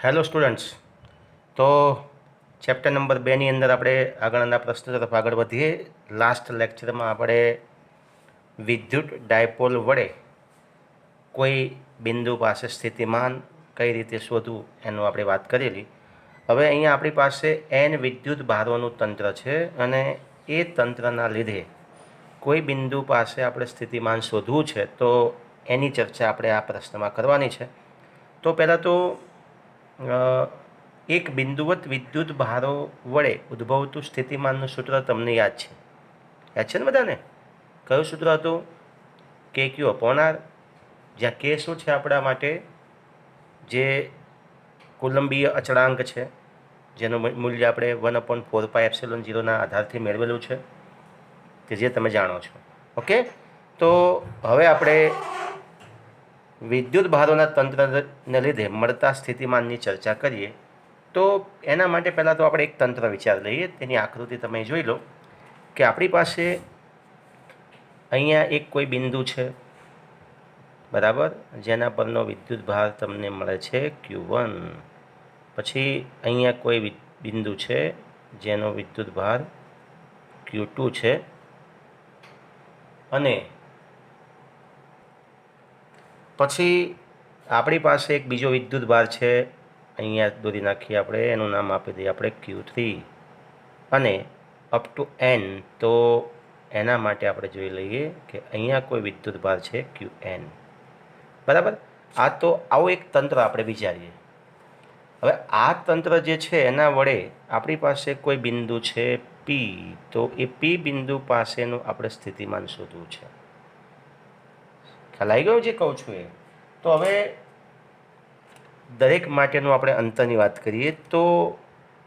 Hello students. તો chapter number 2ની અંદર આપણે આગળના પ્રશ્ન તરફ આગળ વધીએ. લાસ્ટ લેક્ચરમાં આપણે વિદ્યુત ડાયપોલ વડે કોઈ બિંદુ પાસે સ્થિતિમાન કઈ રીતે શોધવું એનું આપણે વાત કરેલી. હવે અહીંયા આપણી પાસે n વિદ્યુત ભારોનું તંત્ર છે અને એ તંત્રના લીધે કોઈ બિંદુ પાસે આપણે સ્થિતિમાન શોધવું છે તો એની ચર્ચા આપણે આ પ્રશ્નમાં કરવાની છે. તો પહેલાં તો એક બિંદુવત વિદ્યુત ભારો વડે ઉદ્ભવતું સ્થિતિમાનનું સૂત્ર તમને યાદ છે ને બધાને? કયું સૂત્ર હતું? કે ક્યુ અપોન આર, જ્યાં કે શું છે આપણા માટે? જે કુલંબીય અચળાંક છે, જેનું મૂલ્ય આપણે 1/4πε0ના આધારથી મેળવેલું છે, કે જે તમે જાણો છો. ઓકે, તો હવે આપણે વિદ્યુત ભારોના તંત્રને લીધે મળતા સ્થિતિમાનની ચર્ચા કરીએ. તો એના માટે પહેલાં તો આપણે એક તંત્ર વિચાર લઈએ. તેની આકૃતિ તમે જોઈ લો કે આપણી પાસે અહીંયા એક કોઈ બિંદુ છે, બરાબર, જેના પરનો વિદ્યુત ભાર તમને મળે છે Q1. પછી અહીંયા કોઈ બિંદુ છે જેનો વિદ્યુત ભાર Q2 છે, અને પછી આપણી પાસે એક બીજો વિદ્યુત ભાર છે, અહીંયા દોરી નાખીએ આપણે, એનું નામ આપી દઈએ આપણે Q3, અને અપ ટુ n. તો એના માટે આપણે જોઈ લઈએ કે અહીંયા કોઈ વિદ્યુત ભાર છે Qn, બરાબર. આ તો આવું એક તંત્ર આપણે વિચારીએ. હવે આ તંત્ર જે છે એના વડે આપણી પાસે કોઈ બિંદુ છે P, તો એ P બિંદુ પાસેનું આપણે સ્થિતિમાન શોધવું છે. ખ્યાલ આવી ગયો જે કહું છું એ? તો હવે દરેક માટેનું આપણે અંતરની વાત કરીએ તો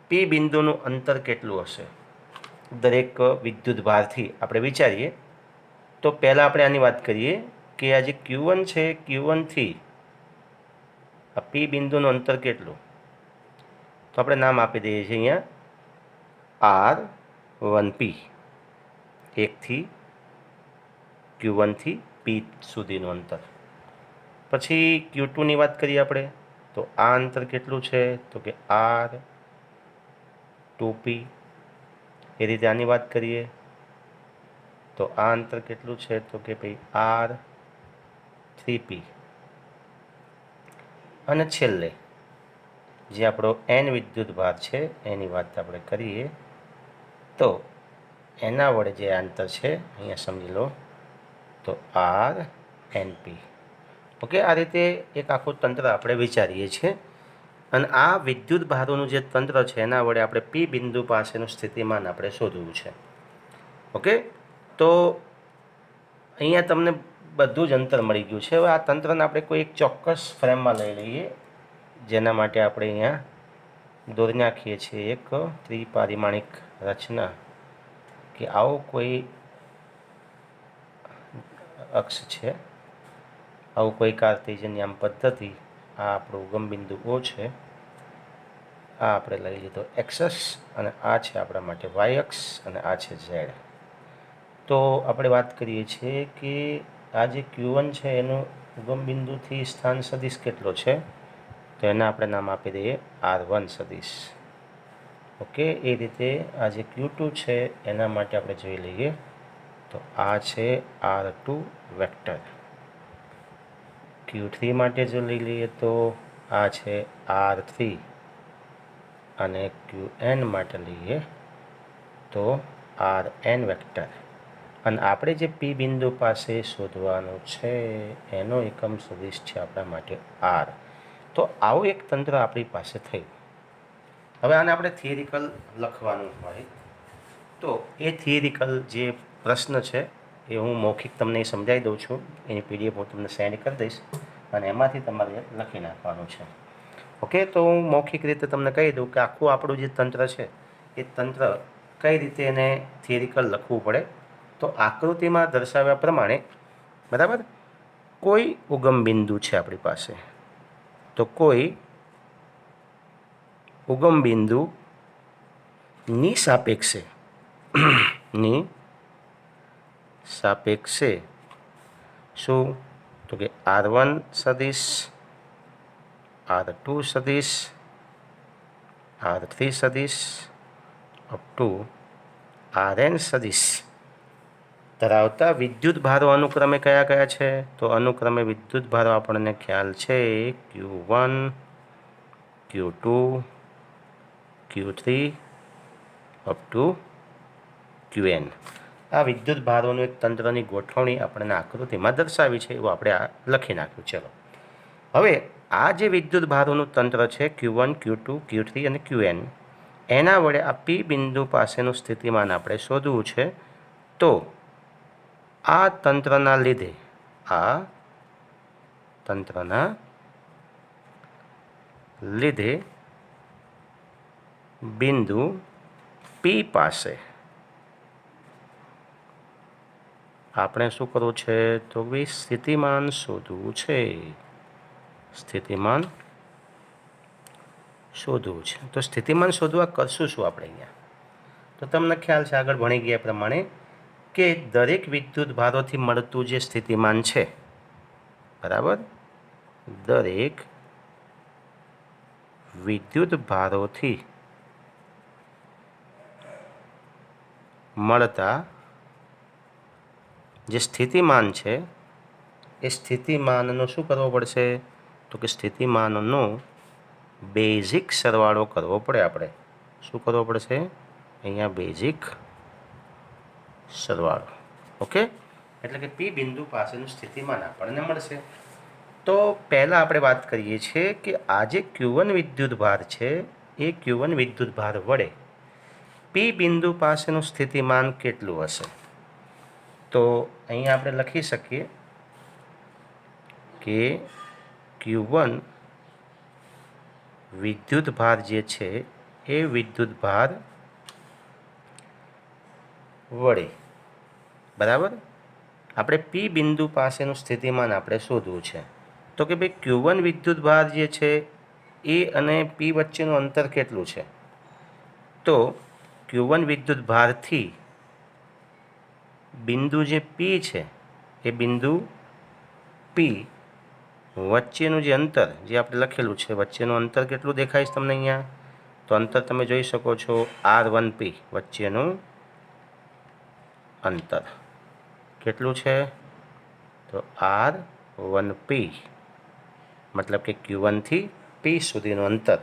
P બિંદુનું અંતર કેટલું હશે દરેક વિદ્યુત ભારથી આપણે વિચારીએ. તો પહેલાં આપણે આની વાત કરીએ કે આ જે Q1 છે, Q1થી આ P બિંદુનું અંતર કેટલું? તો આપણે નામ આપી દઈએ છીએ અહીંયા R1P, એકથી Q1થી P સુધીનું અંતર. પછી Q2ની વાત કરીએ આપણે, તો આ અંતર કેટલું છે? તો કે R2P. એ રીતે આની વાત કરીએ તો આ અંતર કેટલું છે? તો કે ભાઈ R3P. અને છેલ્લે જે આપણો n વિદ્યુત ભાર છે એની વાત આપણે કરીએ તો એના વડે જે અંતર છે અહીંયા સમજી લો તો RNP. ઓકે, આ રીતે એક આખું તંત્ર આપણે વિચારીએ છીએ. અને આ વિદ્યુત ભારોનું જે તંત્ર છે એના વડે આપણે P બિંદુ પાસેનું સ્થિતિમાન આપણે શોધવું છે. ઓકે, તો અહીંયા તમને બધું જ અંતર મળી ગયું છે. હવે આ તંત્રને આપણે કોઈ એક ચોક્કસ ફ્રેમમાં લઈ લઈએ, જેના માટે આપણે અહીંયા દોરી નાખીએ છીએ એક ત્રિપારિમાણિક રચના, કે આવો કોઈ અક્ષ છે, આવું કોઈ કાર્ટેશિયન યામ પદ્ધતિ. આ આપણું ઉગમ બિંદુ O છે, આ આપણે લઈ લીધો એક્સસ, અને આ છે આપણા માટે વાય અક્ષ, અને આ છે ઝેડ. તો આપણે વાત કરીએ છીએ કે આ જે Q1 છે એનું ઉગમ બિંદુથી સ્થાન સદિશ કેટલો છે? તો એને આપણે નામ આપી દઈએ R1 સદિશ. ઓકે, એ રીતે આ જે Q2 છે એના માટે આપણે જોઈ લઈએ તો આ છે R2 વેક્ટર. Q3 માટે જો લઈ લઈએ તો આ છે R3, અને Qn માટે લઈએ તો Rn વેક્ટર. અને આપણે જે P બિંદુ પાસે શોધવાનું છે એનો એકમ સદિશ છે આપણા માટે R. તો આવું એક તંત્ર આપણી પાસે થયું. હવે આને આપણે થિયરિકલ લખવાનું હોય તો એ થિયરિકલ જે પ્રશ્ન છે એ હું મૌખિક તમને સમજાવી દઉં છું. એની PDF હું તમને સેન્ડ કરી દઈશ, અને એમાંથી તમારે લખી નાખવાનું છે. ઓકે, તો હું મૌખિક રીતે તમને કહી દઉં કે આખું આપણું જે તંત્ર છે એ તંત્ર કઈ રીતે એને થિયરિકલ લખવું પડે. તો આકૃતિમાં દર્શાવ્યા પ્રમાણે, બરાબર, કોઈ ઉગમ બિંદુ છે આપણી પાસે, તો કોઈ ઉગમ બિંદુની સાપેક્ષે શું? તો કે R1 સદિશ, R2 સદિશ R3 સદિશ અપ ટુ Rn સદિશ ધરાવતા વિદ્યુત ભારો અનુક્રમે કયા કયા છે? તો અનુક્રમે વિદ્યુત ભારો આપણને ખ્યાલ છે Q1, Q2, Q3 up to Qn. આ વિદ્યુત ભારોનું એક તંત્રની ગોઠવણી આપણને આકૃતિમાં દર્શાવી છે એવું આપણે આ લખી નાખ્યું. ચલો હવે આ જે વિદ્યુત ભારોનું તંત્ર છે Q1, Q2, Q3 અને Qn, એના વડે આ P બિંદુ પાસેનું સ્થિતિમાન આપણે શોધવું છે. તો આ તંત્રના લીધે બિંદુ P પાસે આપણે શું કરવું છે? તો ભાઈ સ્થિતિમાન શોધવું છે. તો સ્થિતિમાન શોધવા કરશું શું આપણે અહીંયા? તો તમને ખ્યાલ છે આગળ ભણી ગયા પ્રમાણે કે દરેક વિદ્યુત ભારોથી મળતું જે સ્થિતિમાન છે, બરાબર, દરેક વિદ્યુત ભારોથી મળતા જે સ્થિતિમાન છે એ સ્થિતિમાનનો શું કરવો પડશે? તો કે સ્થિતિમાનનો બેઝિક સરવાળો કરવો પડે. આપણે શું કરવો પડશે અહીંયા? બેઝિક સરવાળો. ઓકે, એટલે કે P બિંદુ પાસેનું સ્થિતિમાન આપણને મળશે. તો પહેલાં આપણે વાત કરીએ છીએ કે આ જે Q1 વિદ્યુત ભાર છે એ Q1 વિદ્યુત ભાર વડે P બિંદુ પાસેનું સ્થિતિમાન કેટલું હશે? તો અહીંયા આપણે લખી શકીએ કે Q1 વિદ્યુત ભાર જે છે એ વિદ્યુત ભાર વડે, બરાબર, આપણે P બિંદુ પાસેનું સ્થિતિમાન આપણે શોધવું છે. તો કે ભાઈ Q1 વિદ્યુત ભાર જે છે એ અને P વચ્ચેનું અંતર કેટલું છે? તો Q1 વિદ્યુત ભારથી બિંદુ જે P છે એ બિંદુ P વચ્ચેનું જે અંતર જે આપણે લખેલું છે, વચ્ચેનું અંતર કેટલું દેખાય છે તમને અહીંયા? તો અંતર તમે જોઈ શકો છો R1P વચ્ચેનું અંતર કેટલું છે? તો R1P મતલબ કે Q1 થી P સુધીનું અંતર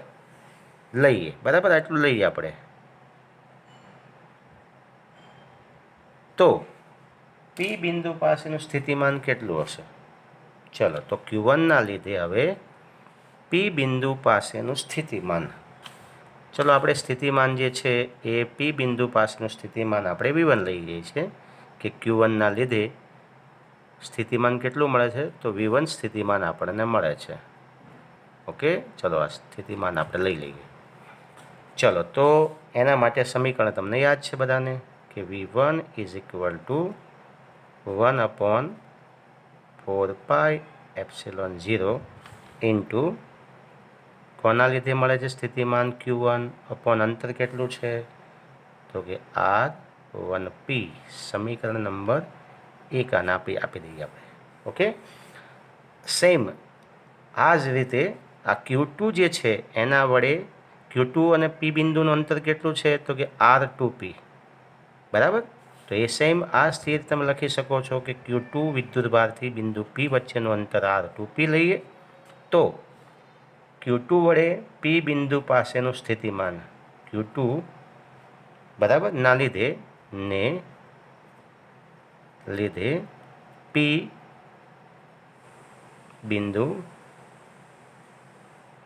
લઈએ, બરાબર, આટલું લઈએ આપણે. તો P બિંદુ પાસેનું સ્થિતિમાન કેટલું હશે? ચલો, તો Q1ના લીધે હવે P બિંદુ પાસેનું સ્થિતિમાન, ચલો આપણે સ્થિતિમાન જે છે એ P બિંદુ પાસેનું સ્થિતિમાન આપણે V1 લઈ લઈએ છીએ કે Q1ના લીધે સ્થિતિમાન કેટલું મળે છે? તો V1 સ્થિતિમાન આપણને મળે છે. ઓકે, ચલો આ સ્થિતિમાન આપણે લઈ લઈએ. ચલો, તો એના માટે સમીકરણ તમને યાદ છે બધાને કે V1 is equal to 1/4πε0 into કોના લીધે મળે છે સ્થિતિમાન? Q1 અપોન અંતર કેટલું છે? તો કે R1P. સમીકરણ નંબર 1 આને આપી દઈએ આપણે. ઓકે, સેમ આ જ રીતે આ Q2 જે છે એના વડે Q2 અને P બિંદુનું અંતર કેટલું છે? તો કે R2P, બરાબર. તો એ સેમ આ સ્થિતિ તમે લખી શકો છો કે Q2 વિદ્યુત ભારથી બિંદુ P વચ્ચેનું અંતર R2P લઈએ તો Q2 વડે P બિંદુ પાસેનું સ્થિતિમાન Q2, બરાબર, ના લીધે P બિંદુ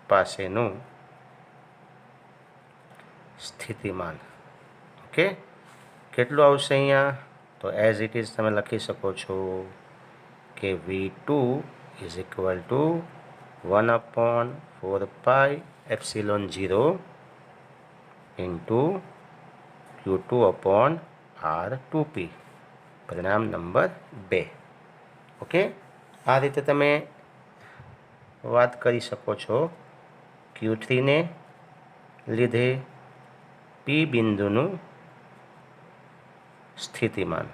પાસેનું સ્થિતિમાન, ઓકે, કેટલું આવશે અહીંયા? તો એઝ ઇટ ઇઝ તમે લખી શકો છો કે V2 is equal to 1/4πε0 into Q2 upon R2P. પરિણામ નંબર 2. ઓકે, આ રીતે તમે વાત કરી શકો છો Q3ને લીધે P બિંદુનું સ્થિતિમાન.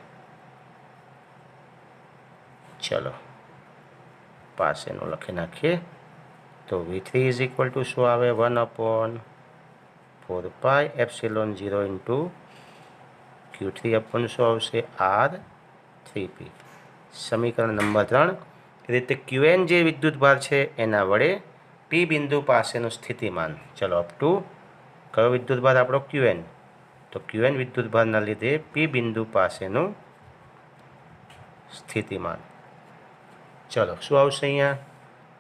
ચલો પાસેનું લખી નાખીએ. તો V3 ઇઝ ઇક્વલ ટુ શું આવે? 1/4 4πε0 ઇન્ટુ Q3 અપોન શું આવશે R3P. સમીકરણ નંબર 3. એ રીતે QN જે વિદ્યુતભાર છે એના વડે P બિંદુ પાસેનું સ્થિતિમાન, ચલો અપ ટુ કયો વિદ્યુતભાર આપણો QN, તો QN વિદ્યુતભારના લીધે P બિંદુ પાસેનું સ્થિતિમાન, ચલો શું આવશે અહીંયા,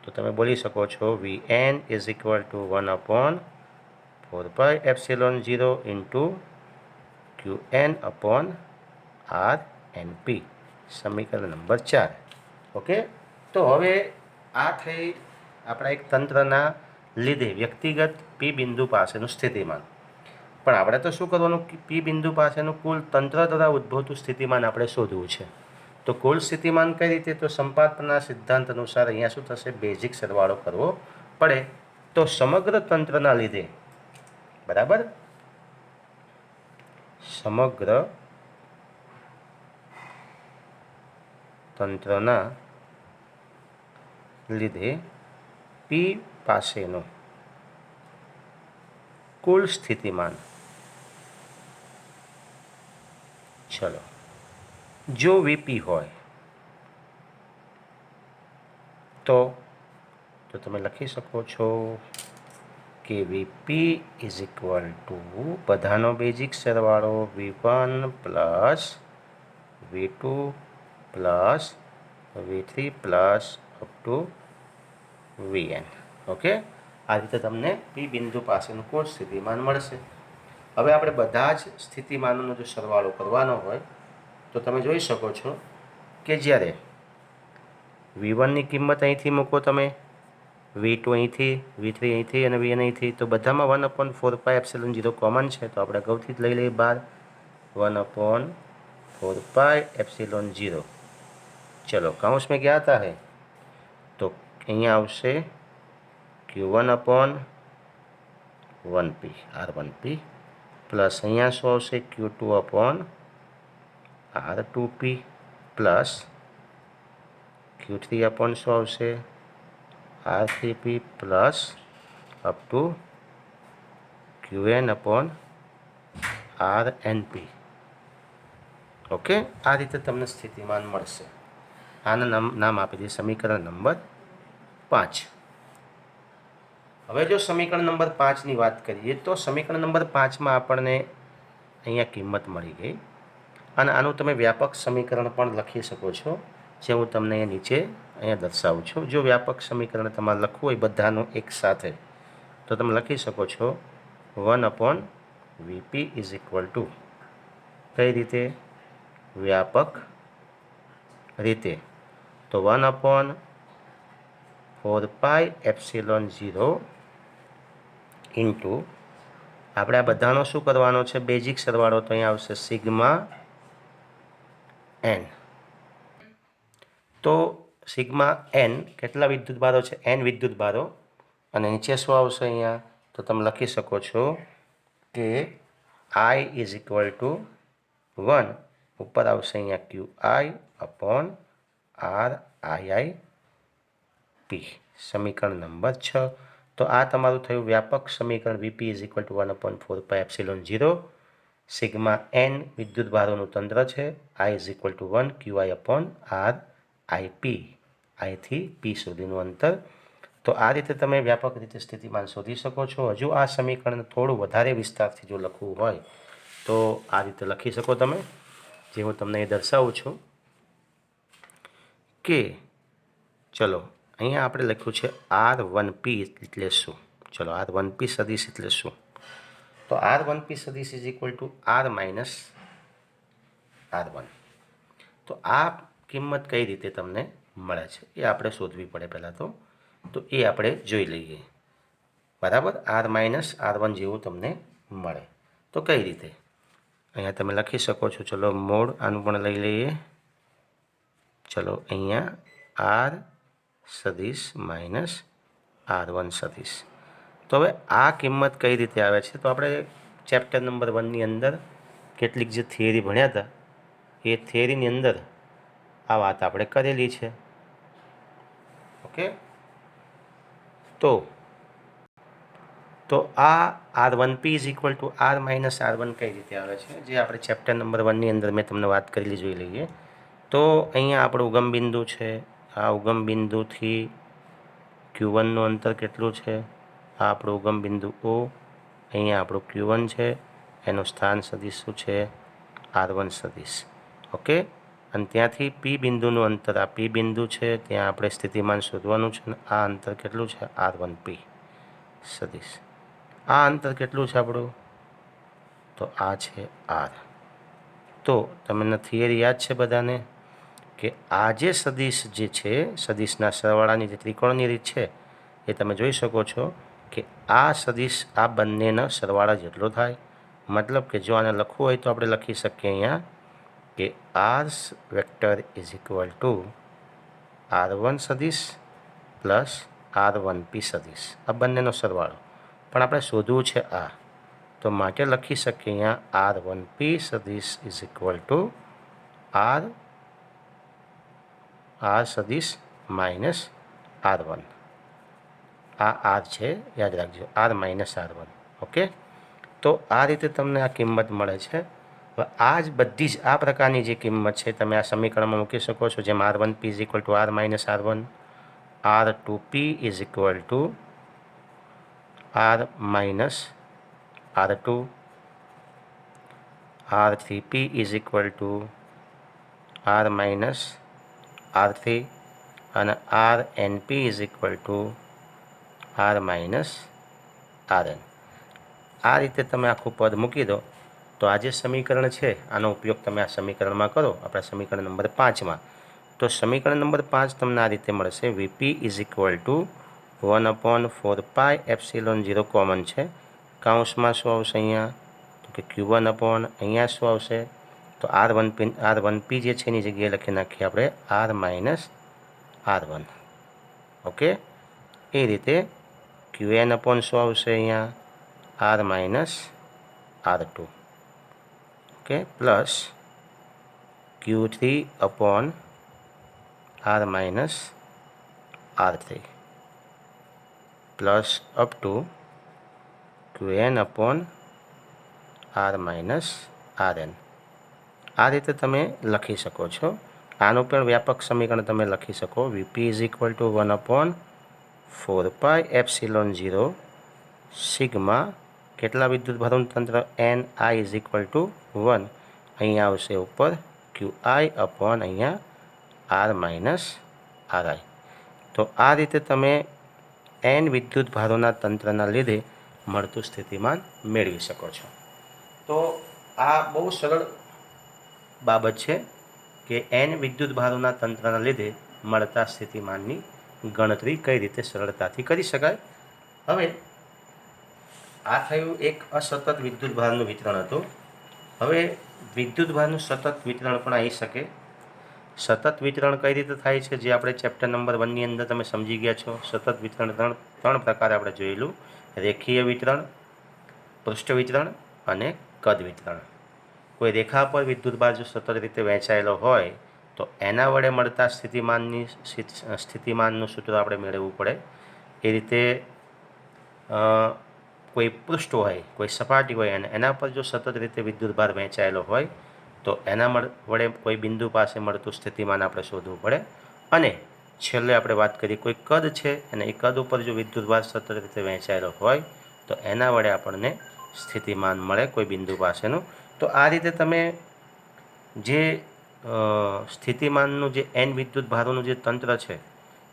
તો તમે બોલી શકો છો VN is equal to 1/4πε0 into QN upon RNP. સમીકરણ નંબર 4. ઓકે, તો હવે આ થઈ આપણા એક તંત્રના લીધે વ્યક્તિગત P બિંદુ પાસેનું સ્થિતિમાન. પણ આપણે તો શું કરવાનું, P બિંદુ પાસેનું કુલ તંત્ર દ્વારા ઉદ્ભવતું સ્થિતિમાન આપણે શોધવું છે. તો કુલ સ્થિતિમાન કઈ રીતે, તો સંપાતના સિદ્ધાંત અનુસાર અહીંયા શું થશે, બેઝિક સરવાળો કરવો પડે. તો સમગ્ર તંત્રના લીધે, બરાબર, સમગ્ર તંત્રના લીધે P પાસેનું કુલ સ્થિતિમાન, ચલો જો VP હોય તો તમે લખી શકો છો કે VP ઇઝ ઇક્વલ ટુ બધાનો બેઝિક સરવાળો V1 plus V2 plus V3 plus up to VN. Okay, આ રીતે તમને P બિંદુ પાસેનું કુલ સ્થિતિમાન મળશે. હવે આપણે બધા જ સ્થિતિમાનોનો જો સરવાળો કરવાનો હોય તો તમે જોઈ શકો છો કે જ્યારે V1ની કિંમત અહીંથી મૂકો તમે, V2 અહીંથી, V3 અહીંથી અને VN અહીંથી, તો બધામાં 1/4πε0 કોમન છે, તો આપણે અગાઉથી જ લઈ લઈએ બહાર 1/4πε0. ચલો કાઉન્સ મેં क्या आता है, તો અહીંયા આવશે Q1 upon 1P R1P plus અહીંયા શું આવશે Q2 upon R2P plus Q3 upon શું આવશે R3P plus up to QN upon RNP. Okay, આ રીતે તમને સ્થિતિમાન મળશે. આના નામ આપી દઈએ સમીકરણ નંબર 5. હવે જો સમીકરણ નંબર 5ની વાત કરીએ તો સમીકરણ નંબર 5માં આપણને અહીંયા કિંમત મળી ગઈ અને આનું તમે વ્યાપક સમીકરણ પણ લખી શકો છો, જે હું તમને નીચે અહીંયા દર્શાવું છું. જો વ્યાપક સમીકરણ તમારે લખવું હોય બધાનું એક સાથે તો તમે લખી શકો છો 1/VP ઇઝ ઇક્વલ ટુ કઈ રીતે, વ્યાપક રીતે, તો 1/4πε0 ઇન્ટુ આપણે આ બધાનો શું કરવાનો છે, બેઝિક સરવાળો, તો અહીંયા આવશે સિગ્મા n. તો સિગ્મા n કેટલા વિદ્યુતભારો છે, n વિદ્યુતભારો, અને નીચે શું આવશે અહીંયા, તો તમે લખી શકો છો કે I ઇઝ ઇક્વલ ટુ 1, ઉપર આવશે અહીંયા QI અપોન RIIP. સમીકરણ નંબર 6. તો આ તમારું થયું વ્યાપક સમીકરણ VP is equal to 1/4πε0. Sigma n વિદ્યુતભારોનું તંત્ર છે, I is equal to 1 QI upon RIP, I થી P સુધીનું અંતર. તો આ રીતે તમે વ્યાપક રીતે સ્થિતિમાન શોધી શકો છો. હજુ આ સમીકરણ થોડું વધારે વિસ્તારથી જો લખવું હોય તો આ રીતે લખી શકો તમે, જે હું તમને એ દર્શાવું છું કે ચલો અહીંયા આપણે લખ્યું છે R1P એટલે શું, ચલો R1P સદિશ એટલે શું, તો R1P સદિશ is equal two R minus R1. તો આ કિંમત કઈ રીતે તમને મળે છે એ આપણે શોધવી પડે પહેલાં તો એ આપણે જોઈ લઈએ. બરાબર, R માઇનસ R1 જેવું તમને મળે તો કઈ રીતે, અહીંયા તમે લખી શકો છો. ચલો મોડ આનું પણ લઈ લઈએ. ચલો અહીંયા R સદિશ માઇનસ R1 સદિશ. તો હવે આ કિંમત કઈ રીતે આવે છે, તો આપણે ચેપ્ટર નંબર 1ની અંદર કેટલીક જે થિયરી ભણ્યા હતા એ થિયરીની અંદર આ વાત આપણે કરેલી છે. ઓકે, તો તો આ R1P is equal two R minus R1 કઈ રીતે આવે છે, જે આપણે ચેપ્ટર નંબર 1ની અંદર મેં તમને વાત કરેલી જોઈ લઈએ. તો અહીંયા આપણું ઉગમ બિંદુ છે. આ ઉગમ બિંદુથી Q1નું અંતર કેટલું છે? આ આપણું ઉગમ બિંદુ O, અહીંયા આપણું Q1 છે, એનું સ્થાન સદિશ શું છે? R1 સદિશ. ઓકે. અને ત્યાંથી P બિંદુનું અંતર, આ P બિંદુ છે, ત્યાં આપણે સ્થિતિમાન શોધવાનું છે. આ અંતર કેટલું છે? R1P સદિશ. આ અંતર કેટલું છે આપણું? તો આ છે R. તો તમને થિયરી યાદ છે બધાને કે આ જે સદિશ જે છે, સદિશના સરવાળાની જે ત્રિકોણની રીત છે એ તમે જોઈ શકો છો કે આ સદિશ આ બંનેના સરવાળા જેટલો થાય. મતલબ કે જો આને લખવું હોય તો આપણે લખી શકીએ અહીંયા કે R vector is equal two R1 સદિશ પ્લસ R1P સદિશ, આ બંનેનો સરવાળો. પણ આપણે શોધવું છે આ, તો માટે લખી શકીએ અહીંયા R1P સદિશ ઇઝ ઇક્વલ ટુ R સદિશ માઇનસ R1. આ R છે, યાદ રાખજો, R માઇનસ R1. ઓકે. તો આ રીતે તમને આ કિંમત મળે છે. હવે આ જ બધી જ આ પ્રકારની જે કિંમત છે તમે આ સમીકરણમાં મૂકી શકો છો, જેમ R1P is equal two R minus R1, R2P is equal two R minus R2, R3P is equal two R minus R3 અને RNP is equal two R minus RN. આ રીતે તમે આખું પદ મૂકી દો તો આ જે સમીકરણ છે આનો ઉપયોગ તમે આ સમીકરણમાં કરો, આપણા સમીકરણ નંબર 5માં. તો સમીકરણ નંબર 5 તમને આ રીતે મળશે. VP is equal to 1/4πε0 common છે. કાઉન્સમાં શું આવશે અહીંયા? તો કે Q1 અપોન અહીંયા શું આવશે? તો R1P જે છે એની જગ્યાએ લખી નાખીએ આપણે R માઇનસ R1. ઓકે. એ રીતે Qn અપોન શું આવશે અહીંયા? R minus R2. Okay. Plus Q3 upon R minus R3 plus up to Qn upon R minus Rn. આ રીતે તમે લખી શકો છો. આનું પણ વ્યાપક સમીકરણ તમે લખી શકો. VP is equal to 1/4πε0 sigma કેટલા વિદ્યુત ભારોનું તંત્ર? NI is equal to 1. અહીંયા આવશે ઉપર QI અપોન અહીંયા R માઇનસ RI. તો આ રીતે તમે N વિદ્યુત ભારોના તંત્રના લીધે મળતું સ્થિતિમાન મેળવી શકો છો. તો આ બહુ સરળ બાબત છે કે N વિદ્યુત ભારોના તંત્રના લીધે મળતા સ્થિતિમાનની ગણતરી કઈ રીતે સરળતાથી કરી શકાય. હવે આ થયું એક અસતત વિદ્યુત ભારનું વિતરણ હતું. હવે વિદ્યુત ભારનું સતત વિતરણ પણ આવી શકે. સતત વિતરણ કઈ રીતે થાય છે, જે આપણે ચેપ્ટર નંબર 1ની અંદર તમે સમજી ગયા છો. સતત વિતરણ ત્રણ પ્રકારે આપણે જોયેલું: રેખીય વિતરણ, પૃષ્ઠ વિતરણ અને કદ વિતરણ. કોઈ રેખા પર વિદ્યુતભાર જો સતત રીતે વહેંચાયેલો હોય તો એના વડે મળતા સ્થિતિમાનનું સૂત્ર આપણે મેળવવું પડે. એ રીતે કોઈ પૃષ્ઠ હોય, કોઈ સપાટી હોય અને એના પર જો સતત રીતે વિદ્યુતભાર વહેંચાયેલો હોય તો એના વડે કોઈ બિંદુ પાસે મળતું સ્થિતિમાન આપણે શોધવું પડે. અને છેલ્લે આપણે વાત કરીએ કોઈ કદ છે અને એ કદ ઉપર જો વિદ્યુતભાર સતત રીતે વહેંચાયેલો હોય તો એના વડે આપણને સ્થિતિમાન મળે કોઈ બિંદુ પાસેનું. તો આ રીતે તમે જે સ્થિતિમાનનું જે N વિદ્યુત ભારોનું જે તંત્ર છે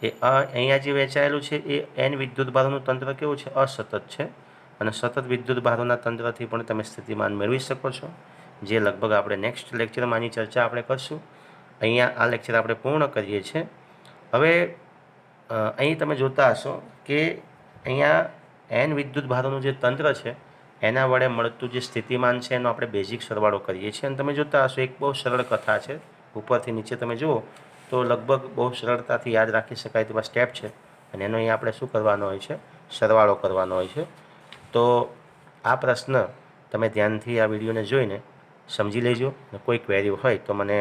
એ અહીંયા જે વહેંચાયેલું છે એ N વિદ્યુત ભારોનું તંત્ર કેવું છે? અસતત છે. અને સતત વિદ્યુત ભારોના તંત્રથી પણ તમે સ્થિતિમાન મેળવી શકો છો, જે લગભગ આપણે નેક્સ્ટ લેક્ચરમાં આની ચર્ચા આપણે કરશું. અહીંયા આ લેક્ચર આપણે પૂર્ણ કરીએ છીએ. હવે અહીં તમે જોતા હશો કે અહીંયા N વિદ્યુત ભારોનું જે તંત્ર છે એના વડે મળતું જે સ્થિતિમાન છે એનો આપણે બેઝિક સરવાળો કરીએ છીએ. અને તમે જોતા હશો એક બહુ સરળ કથા છે. ઉપરથી નીચે તમે જુઓ તો લગભગ બહુ સરળતાથી યાદ રાખી શકાય તેવા સ્ટેપ છે. અને એનો અહીં આપણે શું કરવાનો હોય છે? સરવાળો કરવાનો હોય છે. તો આ પ્રશ્ન તમે ધ્યાનથી આ વિડીયોને જોઈને સમજી લેજો. અને કોઈ ક્વેરી હોય તો મને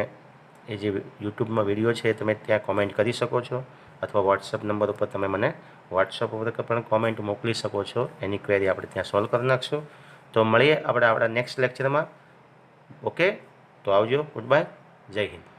એ જે યુટ્યુબમાં વિડીયો છે તમે ત્યાં કોમેન્ટ કરી શકો છો, અથવા વોટ્સઅપ નંબર ઉપર તમે મને વોટ્સઅપ ઉપર પણ કોમેન્ટ મોકલી શકો છો, એની ક્વેરી આપણે ત્યાં સોલ્વ કરી નાખશું. તો મળીએ આપણે આપણા નેક્સ્ટ લેક્ચરમાં. ઓકે, તો આવજો. Good bye. જય હિન્દ.